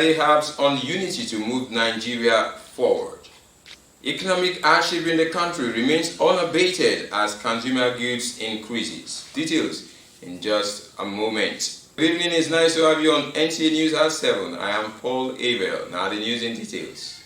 Ayade harps on unity to move Nigeria forward. Economic hardship in the country remains unabated as consumer goods increases. Details in just a moment. Good evening, it's nice to have you on NTA News at 7. I am Paul Abel. Now the news in details.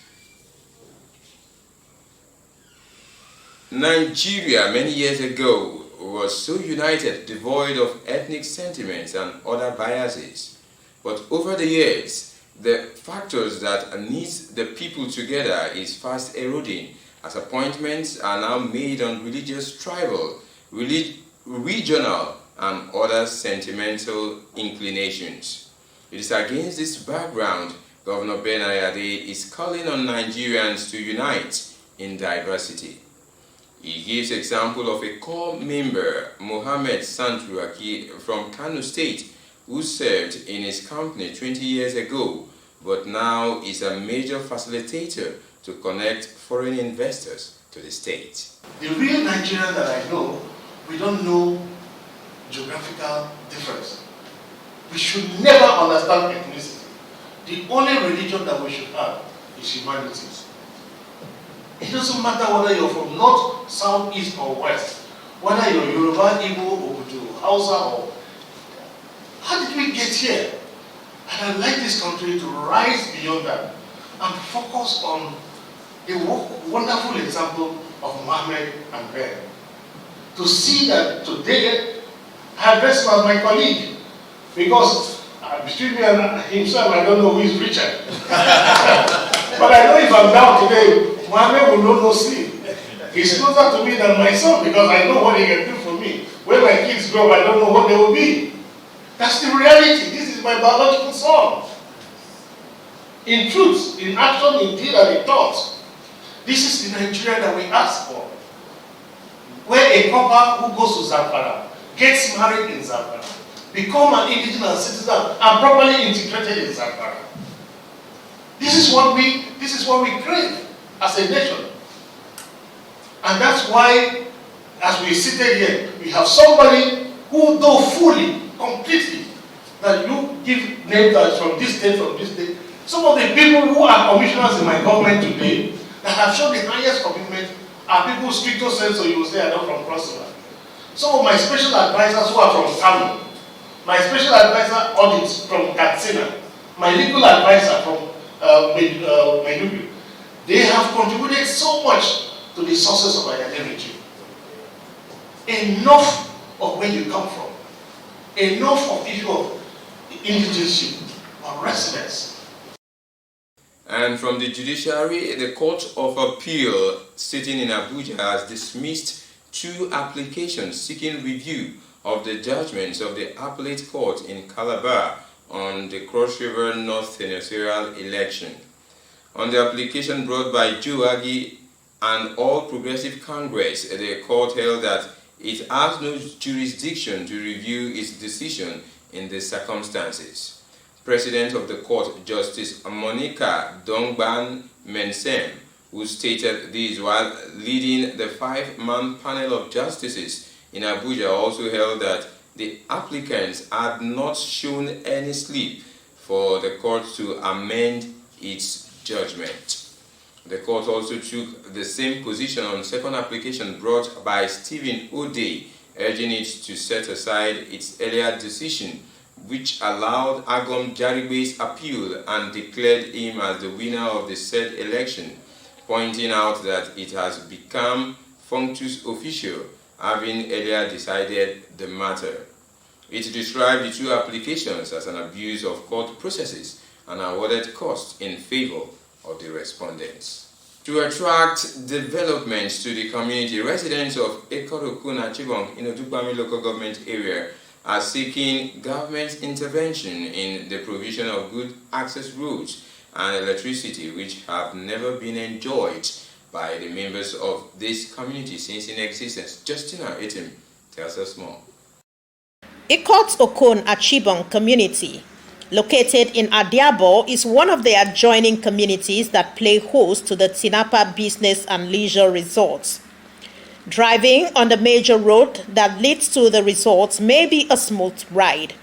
Nigeria many years ago was so united, devoid of ethnic sentiments and other biases. But over the years, the factors that knit the people together is fast eroding as appointments are now made on religious, tribal, regional and other sentimental inclinations. It is against this background Governor Ben Ayade is calling on Nigerians to unite in diversity. He gives example of a core member, Mohammed Santuraki from Kano State, who served in his company 20 years ago, but now is a major facilitator to connect foreign investors to the state. The real Nigerian that I know, we don't know geographical difference. We should never understand ethnicity. The only religion that we should have is humanities. It doesn't matter whether you're from north, south, east, or west, whether you're Yoruba, Igbo, Obudu, Hausa, or how did we get here? And I'd like this country to rise beyond that and focus on a wonderful example of Mohammed and Ben. To see that today, I address him as my colleague, because between me and himself, I don't know who is richer. But I know if I'm down today, Mohammed will know no sleep. He's closer to me than myself because I know what he can do for me. When my kids grow up, I don't know what they will be. That's the reality. This is my biological son. In truth, in action, in deed, and in thought, this is the Nigeria that we ask for. Where a couple who goes to Zamfara, gets married in Zamfara, become an indigenous citizen, and properly integrated in Zamfara. This is what we crave as a nation. And that's why, as we seated here, we have somebody who, though fully, completely, that you give names that from this state, from this state. Some of the people who are commissioners in my government today that have shown the highest commitment are people stricto sensu, you will say, are not from Cross River. Some of my special advisors who are from Kano, my special advisor audits from Katsina, my legal advisor from Maiduguri, they have contributed so much to the sources of identity. Enough of where you come from. Enough of the issue of indigency or residence. And from the judiciary, the Court of Appeal sitting in Abuja has dismissed 2 applications seeking review of the judgments of the appellate court in Calabar on the Cross River North senatorial election. On the application brought by Joe Agi and All Progressive Congress, the court held that it has no jurisdiction to review its decision in the circumstances. President of the court, Justice Monica Dongban Mensem, who stated this while leading the 5-man panel of justices in Abuja, also held that the applicants had not shown any slip for the court to amend its judgment. The court also took the same position on second application brought by Stephen O'Day, urging it to set aside its earlier decision, which allowed Agom Jarigbe's appeal and declared him as the winner of the said election, pointing out that it has become functus officio, having earlier decided the matter. It described the 2 applications as an abuse of court processes and awarded costs in favor of the respondents. To attract developments to the community, residents of Ekorokun Achibong in Odukpami local government area are seeking government intervention in the provision of good access roads and electricity, which have never been enjoyed by the members of this community since in existence. Justina Etim tells us more. Ikot Okon Achibong community, located in Adiabo, is one of the adjoining communities that play host to the Tinapa Business and Leisure Resorts. Driving on the major road that leads to the resorts may be a smooth ride,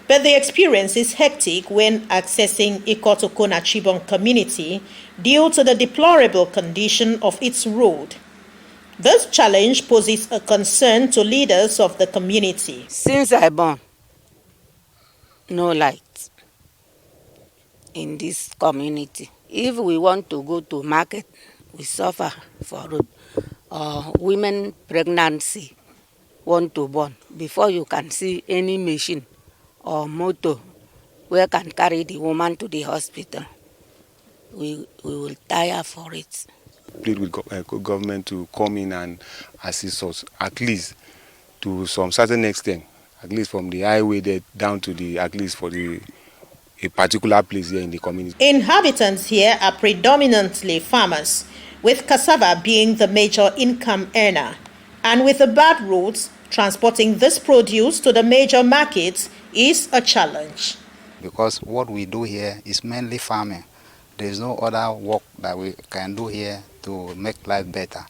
But the experience is hectic when accessing Ikot-Okon Chibok community due to the deplorable condition of its road. This challenge poses a concern to leaders of the community. Since I born, no light in this community. If we want to go to market, we suffer for road. Women pregnancy want to born. Before you can see any machine or motor where can carry the woman to the hospital, we will tire for it. Plead with government to come in and assist us, at least to some certain extent, at least from the highway there down to at least for a particular place here in the community. Inhabitants here are predominantly farmers, with cassava being the major income earner. And with the bad roads, transporting this produce to the major markets is a challenge. Because what we do here is mainly farming. There is no other work that we can do here to make life better.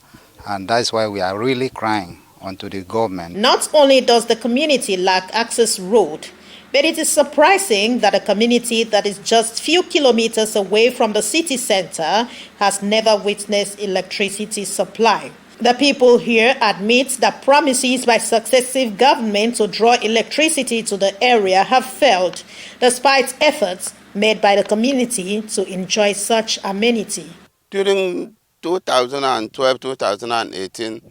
And that's why we are really crying onto the government. Not only does the community lack access road, but it is surprising that a community that is just few kilometers away from the city center has never witnessed electricity supply. The people here admit that promises by successive governments to draw electricity to the area have failed, despite efforts made by the community to enjoy such amenity. During 2012-2018,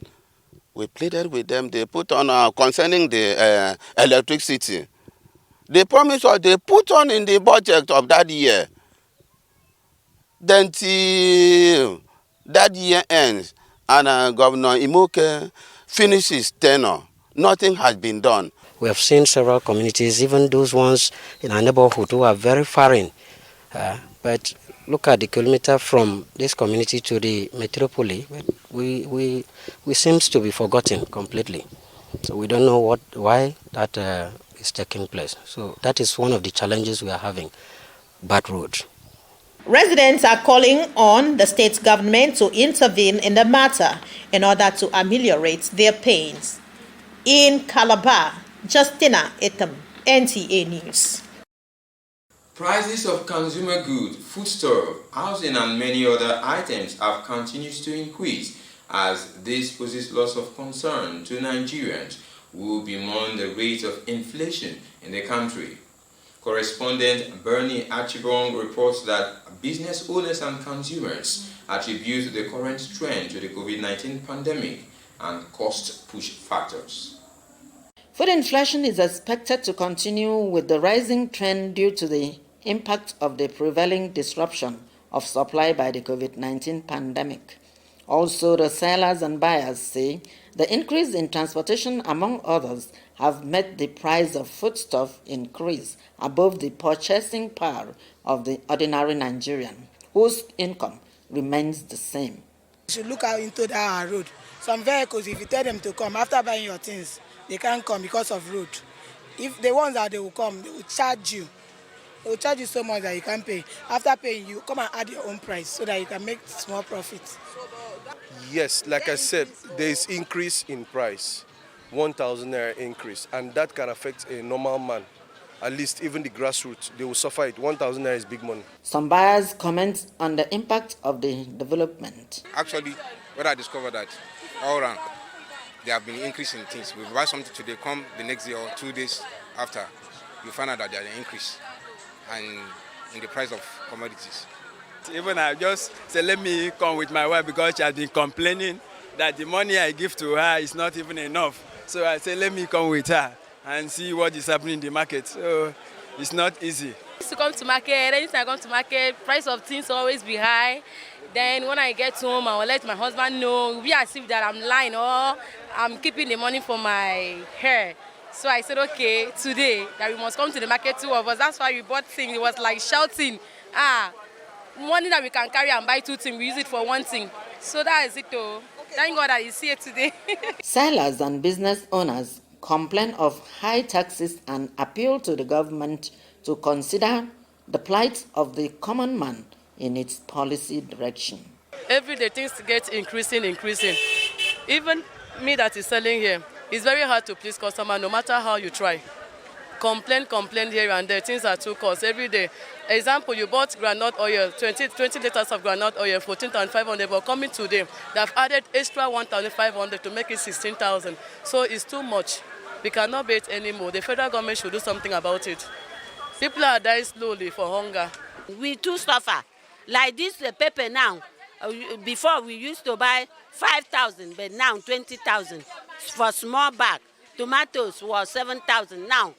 we pleaded with them. They put on concerning the electricity. They promised us, they put on in the budget of that year. Then till that year ends and Governor Imoke finishes tenure, nothing has been done. We have seen several communities, even those ones in our neighborhood who are very foreign. But look at the kilometer from this community to the metropolis. We seems to be forgotten completely. So we don't know why that is taking place. So that is one of the challenges we are having, bad roads. Residents are calling on the state government to intervene in the matter in order to ameliorate their pains. In Calabar, Justina Etam, NTA News. Prices of consumer goods, foodstuff, housing and many other items have continued to increase as this poses lots of concern to Nigerians who bemoan the rate of inflation in the country. Correspondent Bernie Achibong reports that business owners and consumers attribute the current trend to the COVID-19 pandemic and cost push factors. Food inflation is expected to continue with the rising trend due to the impact of the prevailing disruption of supply by the COVID-19 pandemic. Also, the sellers and buyers say the increase in transportation, among others, have made the price of foodstuff increase above the purchasing power of the ordinary Nigerian, whose income remains the same. You should look out into that road. Some vehicles, if you tell them to come after buying your things, they can't come because of road. If the ones that they will come, they will charge you. They will charge you so much that you can't pay. After paying, you come and add your own price so that you can make small profit. Yes, like I said, there is increase in price, 1,000 naira increase, and that can affect a normal man. At least even the grassroots, they will suffer it. 1,000 naira is big money. Some buyers comment on the impact of the development. Actually, what I discovered that all around, there have been increase in things. We buy something today, come the next day or 2 days after, you find out that there is an increase and in the price of commodities. Even I just say, let me come with my wife because she has been complaining that the money I give to her is not even enough. So I say, let me come with her and see what is happening in the market. So it's not easy. I used to come to market, anytime I come to market, price of things will always be high. Then when I get home, I will let my husband know, we as if that I'm lying or I'm keeping the money for my hair. So I said, okay, today that we must come to the market, two of us. That's why we bought things. It was like shouting, money that we can carry and buy two things, we use it for one thing. So that is it though. Thank God that he's here today. Sellers and business owners complain of high taxes and appeal to the government to consider the plight of the common man in its policy direction. Every day things get increasing. Even me that is selling here, it's very hard to please customer no matter how you try. complain here and there. Things are too cost every day. Example, you bought groundnut oil, 20 liters of groundnut oil, 14,500, but coming today, they've added extra 1,500 to make it 16,000. So it's too much. We cannot bear it anymore. The federal government should do something about it. People are dying slowly for hunger. We too suffer. Like this pepper now, before we used to buy 5,000, but now 20,000 for small bag. Tomatoes was 7,000, now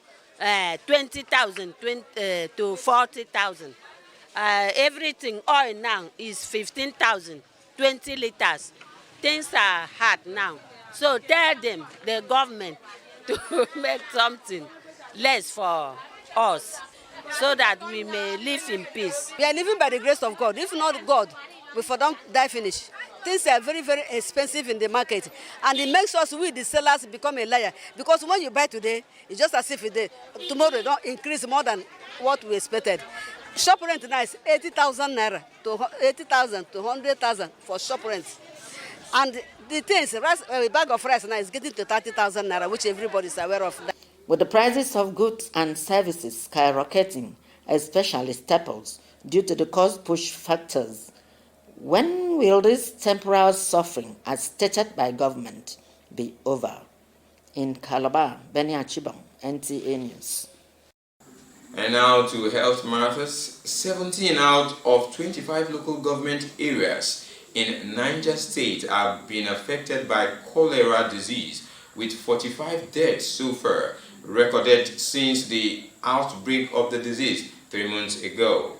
20,000 to 40,000. Everything, oil now is 15,000, 20 liters. Things are hard now. So tell them, the government, to make something less for us, so that we may live in peace. We are living by the grace of God. If not God, we for don't die finish. Things are very, very expensive in the market. And it makes us, we the sellers, become a liar. Because when you buy today, it's just as if tomorrow don't increase more than what we expected. Shop rent now is 80,000 naira to 80,000 to 100,000 for shop rent. And the things, a bag of rice now is getting to 30,000 naira, which everybody is aware of. With the prices of goods and services skyrocketing, especially staples, due to the cost push factors, when will this temporal suffering, as stated by government, be over? In Calabar, Nta Calabar, NTA News. And now to health matters. 17 out of 25 local government areas in Niger State have been affected by cholera disease, with 45 deaths so far recorded since the outbreak of the disease 3 months ago.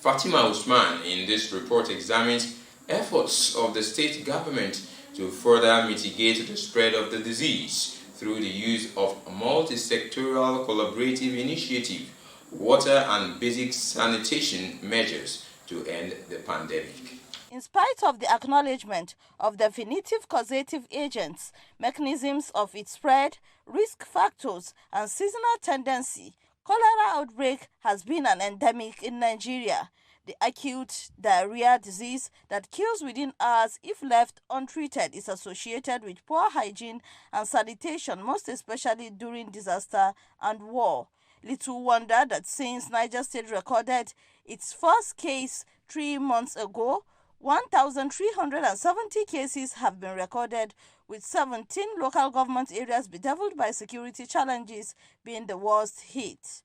Fatima Usman in this report examines efforts of the state government to further mitigate the spread of the disease through the use of a multi-sectoral collaborative initiative, water and basic sanitation measures to end the pandemic. In spite of the acknowledgement of definitive causative agents, mechanisms of its spread, risk factors, and seasonal tendency, cholera outbreak has been an endemic in Nigeria. The acute diarrhea disease that kills within hours if left untreated is associated with poor hygiene and sanitation, most especially during disaster and war. Little wonder that since Niger State recorded its first case 3 months ago, 1,370 cases have been recorded, with 17 local government areas bedeviled by security challenges being the worst hit.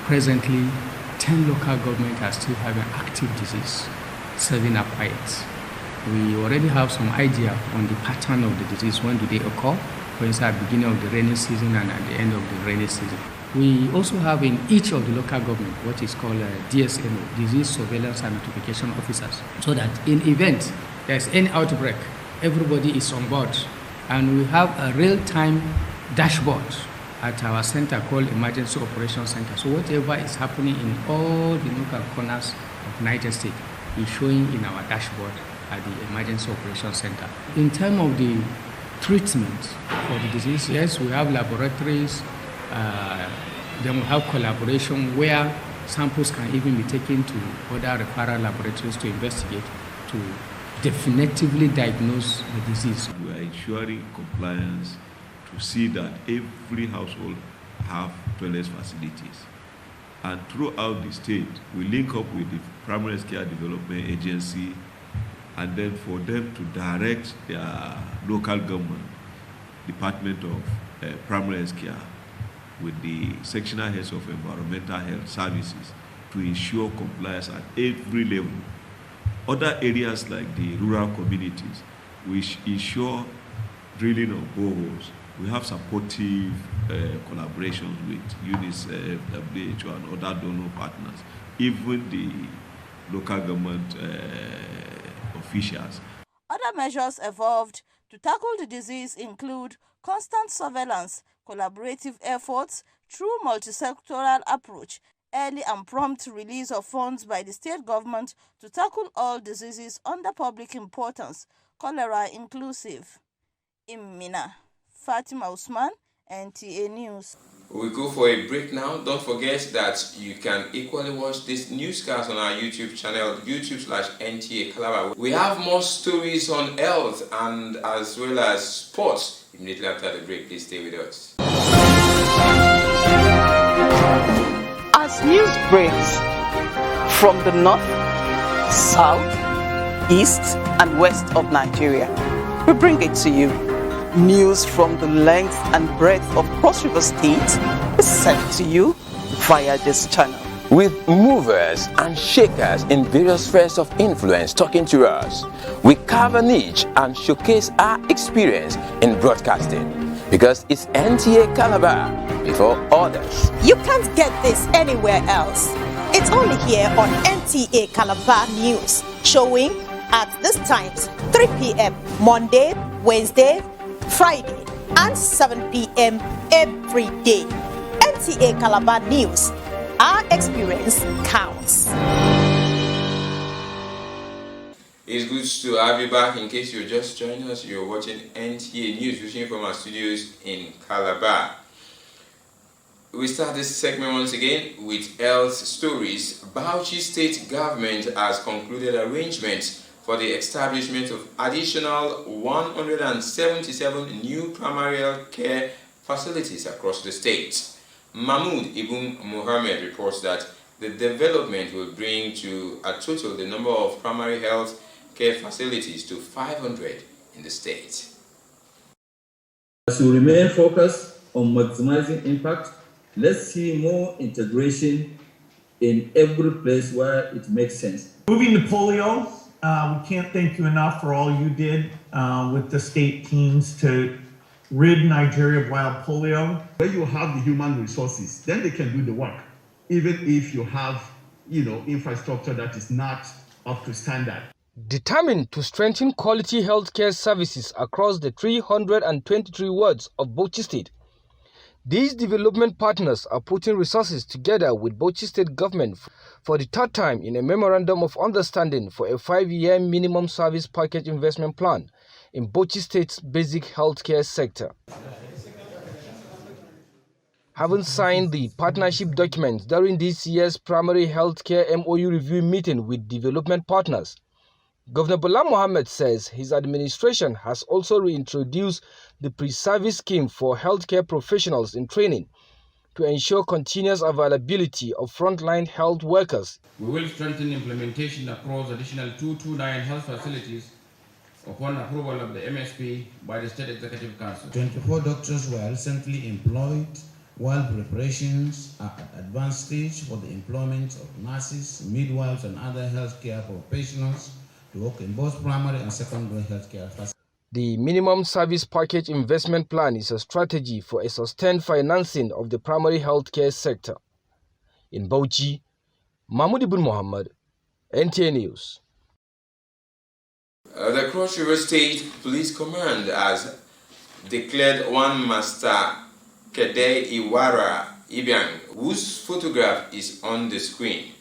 Presently, 10 local governments are still having active disease, 7 are quiet. We already have some idea on the pattern of the disease. When do they occur? For instance, at the beginning of the rainy season and at the end of the rainy season. We also have in each of the local government what is called DSNO, Disease Surveillance and Notification Officers, so that in event there's any outbreak, everybody is on board. And we have a real-time dashboard at our center called Emergency Operations Center. So whatever is happening in all the local corners of Niger State is showing in our dashboard at the Emergency Operations Center. In terms of the treatment for the disease, yes, we have laboratories, then we have collaboration where samples can even be taken to other referral laboratories to investigate, to definitively diagnose the disease. We are ensuring compliance to see that every household have toilet facilities. And throughout the state, we link up with the Primary Care Development Agency, and then for them to direct their local government, Department of Primary Care, with the sectional heads of environmental health services to ensure compliance at every level. Other areas like the rural communities, which ensure drilling of boreholes, we have supportive collaborations with UNICEF, WHO, and other donor partners, even the local government officials. Other measures evolved to tackle the disease include constant surveillance, collaborative efforts through multi-sectoral approach, early and prompt release of funds by the state government to tackle all diseases under public importance, cholera inclusive. In Mina, Fatima Usman, NTA News. We go for a break now. Don't forget that you can equally watch this newscast on our YouTube channel, YouTube/NTA Calabar. We have more stories on health and as well as sports immediately after the break. Please stay with us. As news breaks from the north, south, east, and west of Nigeria, we bring it to you. News from the length and breadth of Cross River State is sent to you via this channel. With movers and shakers in various spheres of influence talking to us, we carve a niche and showcase our experience in broadcasting. Because it's Nta Calabar before others. You can't get this anywhere else. It's only here on Nta Calabar News, showing at these times 3 p.m. Monday, Wednesday, Friday, and 7 p.m. every day. Nta Calabar News. Our experience counts. It's good to have you back. In case you're just joining us, you're watching NTA News, reaching from our studios in Calabar. We start this segment once again with health stories. Bauchi State Government has concluded arrangements for the establishment of additional 177 new primary health care facilities across the state. Mahmoud Ibn Mohammed reports that the development will bring to a total the number of primary health care facilities to 500 in the state. As we remain focused on maximizing impact, let's see more integration in every place where it makes sense. Moving to polio, we can't thank you enough for all you did with the state teams to rid Nigeria of wild polio. When you have the human resources, then they can do the work, even if you have, infrastructure that is not up to standard. Determined to strengthen quality healthcare services across the 323 wards of Bauchi State, these development partners are putting resources together with Bauchi State government for the third time in a memorandum of understanding for a 5-year minimum service package investment plan in Bauchi State's basic healthcare sector. Having signed the partnership documents during this year's primary healthcare MOU review meeting with development partners, Governor Bala Mohammed says his administration has also reintroduced the pre-service scheme for healthcare professionals in training to ensure continuous availability of frontline health workers. We will strengthen implementation across additional 229 health facilities upon approval of the MSP by the State Executive Council. 24 doctors were recently employed, while preparations are at advanced stage for the employment of nurses, midwives, and other healthcare professionals to work in both primary and secondary healthcare facilities. The minimum service package investment plan is a strategy for a sustained financing of the primary healthcare sector. In Bauchi, Mahmoud Ibn Mohammed, NTA News. The Cross River State Police Command has declared one Master Kede Iwara Ibiang, whose photograph is on the screen.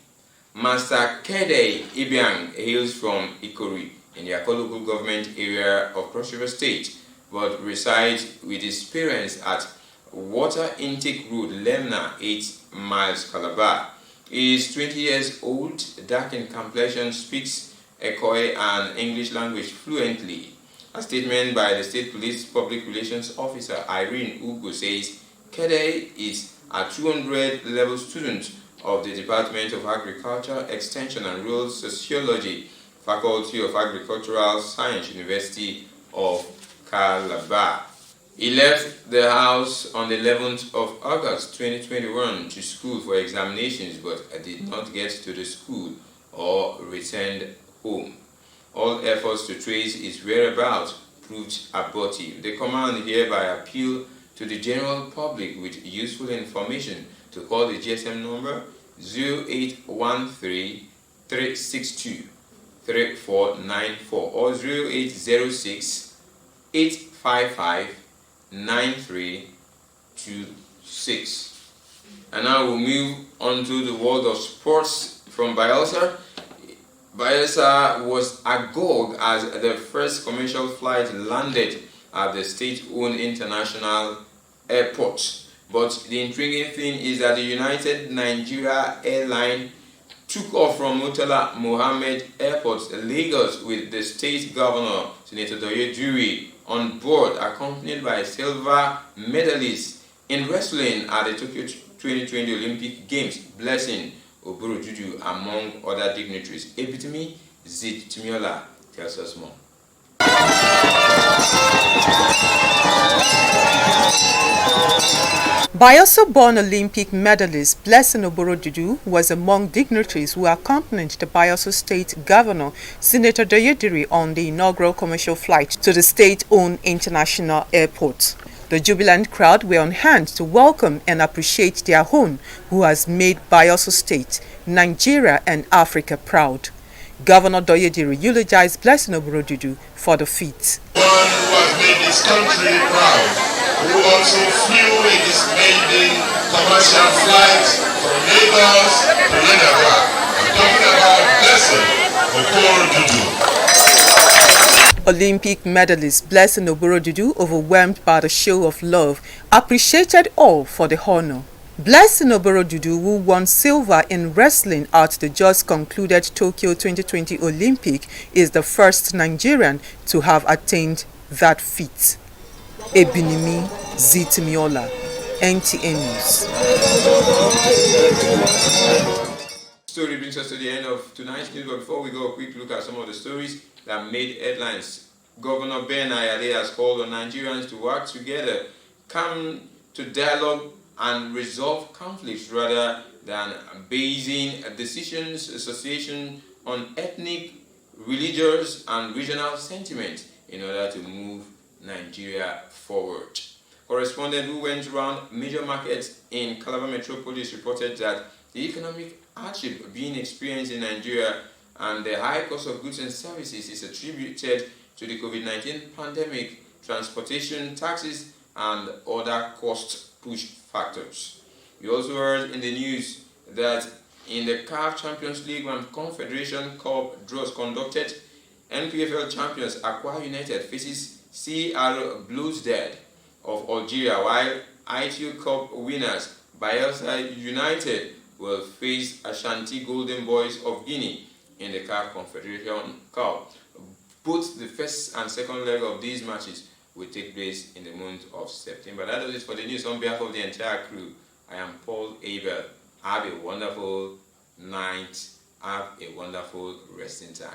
Master Kede Ibiang hails from Ikori in the Akko local government area of Cross River State, but resides with his parents at Water Intake Road, Lemna, 8 miles Calabar. He is 20 years old, dark in complexion, speaks Ekoi and English language fluently. A statement by the State Police Public Relations Officer Irene Ugo says Kede is a 200 level student of the Department of Agriculture, Extension and Rural Sociology, Faculty of Agricultural Science, University of Calabar. He left the house on the 11th of August 2021 to school for examinations, but did not get to the school or returned home. All efforts to trace his whereabouts proved abortive. The command hereby appeal to the general public with useful information to call the GSM number 0813 362 3494 or 0806 855 9326. And now we'll move on to the world of sports from Bielsa. Bielsa was agog as the first commercial flight landed at the state-owned international airport. But the intriguing thing is that the United Nigeria Airline took off from Murtala Mohammed Airport, Lagos, with the state governor, Senator Doye Duri, on board, accompanied by silver medalists in wrestling at the Tokyo 2020 Olympic Games, blessing Oborodudu among other dignitaries. Epitome Zit Timiola tells us more. Bayelsa-born Olympic medalist Blessing Oborodudu was among dignitaries who accompanied the Bayelsa State Governor, Senator Doyediri, on the inaugural commercial flight to the state-owned international airport. The jubilant crowd were on hand to welcome and appreciate their own who has made Bayelsa State, Nigeria and Africa proud. Governor Doyediri eulogized Blessing Oborodudu for the feat. One who has made this country proud, who also flew in this maiden commercial flight from Lagos to Yenaba. I'm talking about Blessing Oborodudu. Olympic medalist Blessing Oborodudu, overwhelmed by the show of love, appreciated all for the honor. Blessing Oborodudu, who won silver in wrestling at the just concluded Tokyo 2020 Olympic, is the first Nigerian to have attained that feat. Ebinimi Zitimiola, NTA News. Story brings us to the end of tonight's news, but before we go, a quick look at some of the stories that made headlines. Governor Ben Ayade has called on Nigerians to work together, come to dialogue and resolve conflicts rather than basing decisions association on ethnic, religious and regional sentiment in order to move Nigeria forward. Correspondent who went around major markets in Calabar Metropolis reported that the economic hardship being experienced in Nigeria and the high cost of goods and services is attributed to the COVID-19 pandemic, transportation, taxes and other cost push factors. We also heard in the news that in the CAF Champions League and Confederation Cup draws conducted, NPFL champions Aqua United faces CR Bluesdead of Algeria, while ITU Cup winners Bayelsa United will face Ashanti Golden Boys of Guinea in the CAF Confederation Cup. Both the first and second leg of these matches will take place in the month of September. That does it for the news. On behalf of the entire crew, I am Paul Abel. Have a wonderful night. Have a wonderful resting time.